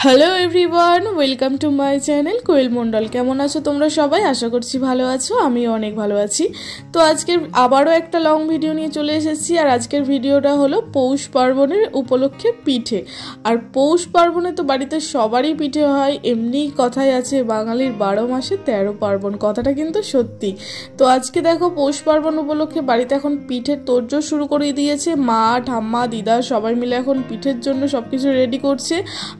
Hello everyone, welcome to my channel Koyel Mondal. কেমন আছো তোমরা সবাই? আশা করছি ভালো আছো, আমিও অনেক ভালো আছি। তো আজকের আবারও একটা লং ভিডিও নিয়ে চলে এসেছি। আর আজকের ভিডিওটা হলো পৌষ পার্বণের উপলক্ষে পিঠে। আর পৌষ পার্বণে তো বাড়িতে সবারই পিঠে হয়। এমনিই কথাই আছে, বাঙালির 12 মাসে 13 পার্বণ, কথাটা কিন্তু সত্যি। তো আজকে দেখো পৌষ পার্বণ উপলক্ষে বাড়িতে এখন পিঠের তোড়জোড় শুরু করে দিয়েছে। মা, ঠাম্মা, দিদা সবাই মিলে এখন পিঠের জন্য সব কিছু রেডি করছে।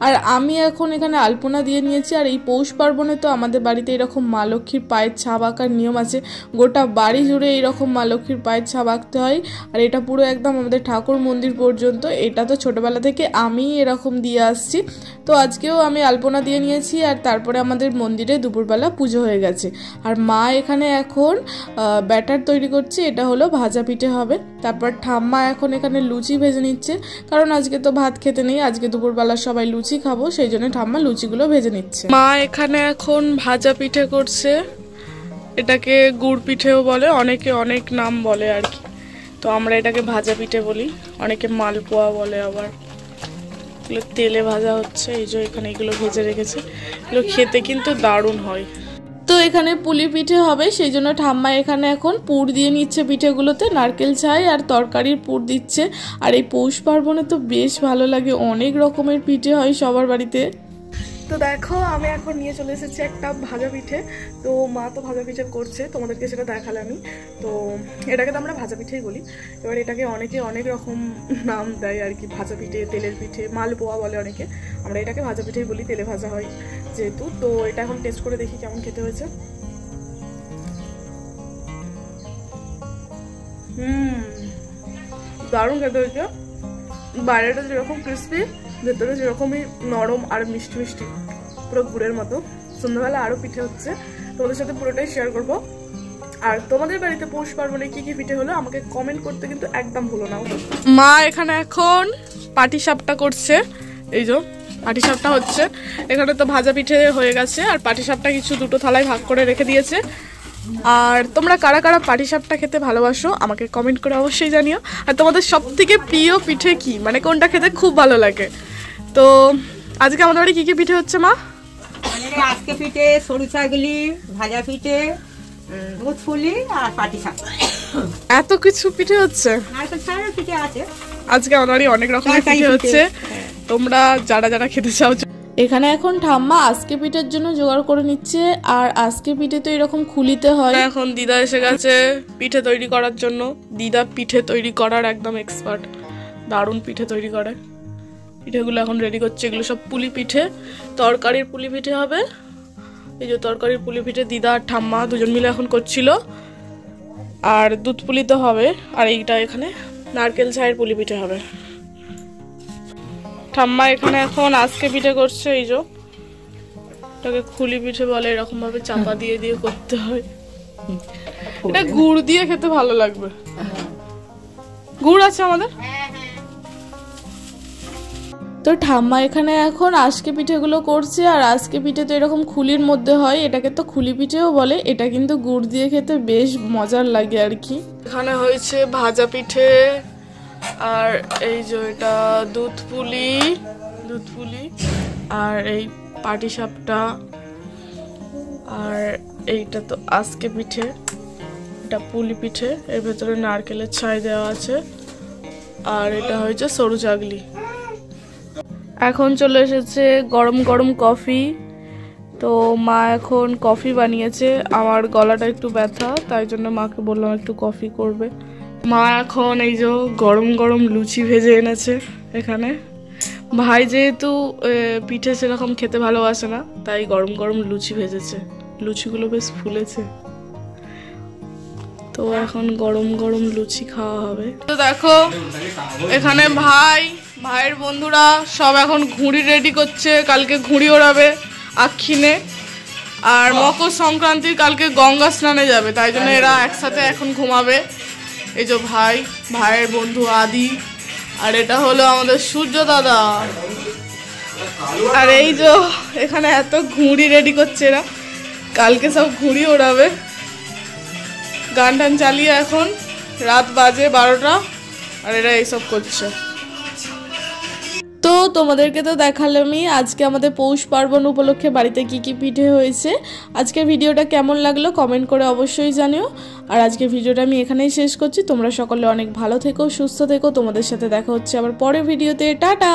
আর আমি এখন এখানে আলপনা দিয়ে নিয়েছি। আর এই পৌষ পার্বণে তো আমাদের বাড়িতে এরকম মা লক্ষ্মীর পায়ের ছাপ আঁকার নিয়ম আছে। গোটা বাড়ি জুড়ে এইরকম মা লক্ষ্মীর পায়ের ছাপ আঁকতে হয়। আর এটা পুরো একদম আমাদের ঠাকুর মন্দির পর্যন্ত। এটা তো ছোটবেলা থেকে আমি এরকম দিয়ে আসছি। তো আজকেও আমি আলপনা দিয়ে নিয়েছি। আর তারপরে আমাদের মন্দিরে দুপুরবেলা পুজো হয়ে গেছে। আর মা এখানে এখন ব্যাটার তৈরি করছে, এটা হলো ভাজা পিঠে হবে। তারপর ঠাম্মা এখন এখানে লুচি ভেজে নিচ্ছে, কারণ আজকে তো ভাত খেতে নেই, আজকে দুপুরবেলা সবাই লুচি খাবো, সেই জন্য ঠাম্মা লুচিগুলো ভেজে নিচ্ছে। মা এখানে এখন ভাজা পিঠে করছে, এটাকে গুড় পিঠেও বলে, অনেকে অনেক নাম বলে আর কি। তো আমরা এটাকে ভাজা পিঠে বলি, অনেকে মালপোয়া বলে। আবার এগুলো তেলে ভাজা হচ্ছে, এই যে এখানে এগুলো ভেজে রেখেছে। এগুলো খেতে কিন্তু দারুণ হয়। তো এখানে পুলি পিঠে হবে, সেই জন্য ঠাম্মা এখানে এখন পুর দিয়ে নিচ্ছে পিঠেগুলোতে, নারকেল ছাই আর তরকারির পুর দিচ্ছে। আর এই পৌষ পার্বণে তো বেশ ভালো লাগে, অনেক রকমের পিঠে হয় সবার বাড়িতে। তো দেখো আমি এখন নিয়ে চলে এসেছি একটা ভাজা পিঠে। তো মা তো ভাজা পিঠে করছে, তোমাদেরকে সেটা দেখালে আমি। তো এটাকে তো আমরা ভাজা পিঠেই বলি। এবার এটাকে অনেকে অনেক রকম নাম দেয় আর কি, ভাজা পিঠে, তেলের পিঠে, মালপোয়া বলে অনেকে। আমরা এটাকে ভাজা পিঠেই বলি, তেলে ভাজা হয় যেহেতু। তো এটা এখন টেস্ট করে দেখি কেমন খেতে হয়েছে। দারুণ খেতে হয়েছে। বাইরেটা যেরকম ক্রিস্পি, ভেতরে যেরকমই নরম আর মিষ্টি মিষ্টি, পুরো গুড়ের মতো। সন্ধ্যাবেলা আরও পিঠে হচ্ছে, তোমাদের সাথে পুরোটাই শেয়ার করবো। আর তোমাদের বাড়িতে পৌষ পার্বণে কি কি পিঠে হলো আমাকে কমেন্ট করতে কিন্তু একদম ভুলো না। মা এখানে এখন পাটিসাপটা করছে, এই যে পাটিসাপটা হচ্ছে। এখানে তো ভাজা পিঠে হয়ে গেছে, আর পাটিসাপটা কিছু দুটো থালায় ভাগ করে রেখে দিয়েছে। আর তোমরা কারা কারা পাটিসাপটা খেতে ভালোবাসো আমাকে কমেন্ট করে অবশ্যই জানিও। আর তোমাদের সব থেকে প্রিয় পিঠে কি, মানে কোনটা খেতে খুব ভালো লাগে। তো আজকে আমাদের বাড়ি কি কি পিঠে হচ্ছে মা? আজকে পিঠে সরু চাগলি, ভাজা পিঠে, দুধ ফুলি আর পাটিসাপটা। এত কিছু পিঠে হচ্ছে। পিঠে আছে আজকে আমাদের বাড়ি অনেক রকমের পিঠে হচ্ছে, তোমরা যারা যারা খেতে চাও। এখানে এখন ঠাম্মা আজকে পিঠের জন্য জোগাড় করে নিচ্ছে। আর আজকে পিঠে তো এরকম খুলিতে হয়। এখন দিদা এসে গেছে পিঠে তৈরি করার জন্য। দিদা পিঠে তৈরি করার একদম এক্সপার্ট, দারুণ পিঠে তৈরি করে। পিঠেগুলো এখন রেডি করছে, এগুলো সব পুলি পিঠে, তরকারির পুলি পিঠে হবে। এই যে তরকারির পুলি পিঠে দিদা আর ঠাম্মা দুজন মিলে এখন করছিল। আর দুধ পুলি তো হবে, আর এইটা এখানে নারকেল ছাইয়ের পুলি পিঠে হবে। ঠাম্মা এখানে এখন আজকে পিঠে করছে, এই যে এটাকে খুলি পিঠে বলে, এরকম ভাবে চাপা দিয়ে দিয়ে করতে হয়। এটা গুড় দিয়ে খেতে ভালো লাগবে। গুড় আছে আমাদের। তো ঠাম্মা এখানে এখন আজকে পিঠেগুলো করছে। আর আজকে পিঠে তো এরকম খুলির মধ্যে হয়, এটাকে তো খুলি পিঠেও বলে। এটা কিন্তু গুড় দিয়ে খেতে বেশ মজার লাগে আর কি। এখানে হয়েছে ভাজা পিঠে, আর এই যে এটা দুধ পুলি, আর এই পাটিসাপটা, আর এইটা তো আজকে পিঠে, এটা পুলি পিঠে, এর ভেতরে নারকেলের ছাই দেওয়া আছে। আর এটা হয়েছে সরু চাগলি। এখন চলে এসেছে গরম গরম কফি। তো মা এখন কফি বানিয়েছে। আমার গলাটা একটু ব্যথা, তাই জন্য মাকে বললাম একটু কফি করবে। মা এখন এই যে গরম গরম লুচি ভেজে এনেছে এখানে। ভাই যেহেতু পিঠে সেরকম খেতে ভালোবাসে না, তাই গরম গরম লুচি ভেজেছে। লুচিগুলো বেশ ফুলেছে, তো এখন গরম গরম লুচি খাওয়া হবে। তো দেখো এখানে ভাইয়ের বন্ধুরা সব এখন ঘুড়ি রেডি করছে, কালকে ঘুড়ি ওড়াবে আক্ষিনে। আর মকর সংক্রান্তির কালকে গঙ্গা স্নানে যাবে, তাই জন্য এরা একসাথে এখন ঘুমাবে। এই যে ভাইয়ের বন্ধু আদি, আর এটা হলো আমাদের সূর্য দাদা। আর এই যে এখানে এত ঘুড়ি রেডি করছে এরা, কালকে সব ঘুড়ি ওড়াবে। গান টান চালিয়ে এখন রাত বাজে 12টা, আর এরা এইসব করছে। তো তো তোমাদেরকে তো দেখালামই আজকে আমাদের পৌষ পার্বণ উপলক্ষে বাড়িতে কি কি পিঠে হয়েছে। আজকের ভিডিওটা কেমন লাগলো কমেন্ট করে অবশ্যই জানিও। আর আজকের ভিডিওটা আমি এখানেই শেষ করছি। তোমরা সকলে অনেক ভালো থেকো, সুস্থ থেকো। তোমাদের সাথে দেখা হচ্ছে আবার পরের ভিডিওতে। টাটা।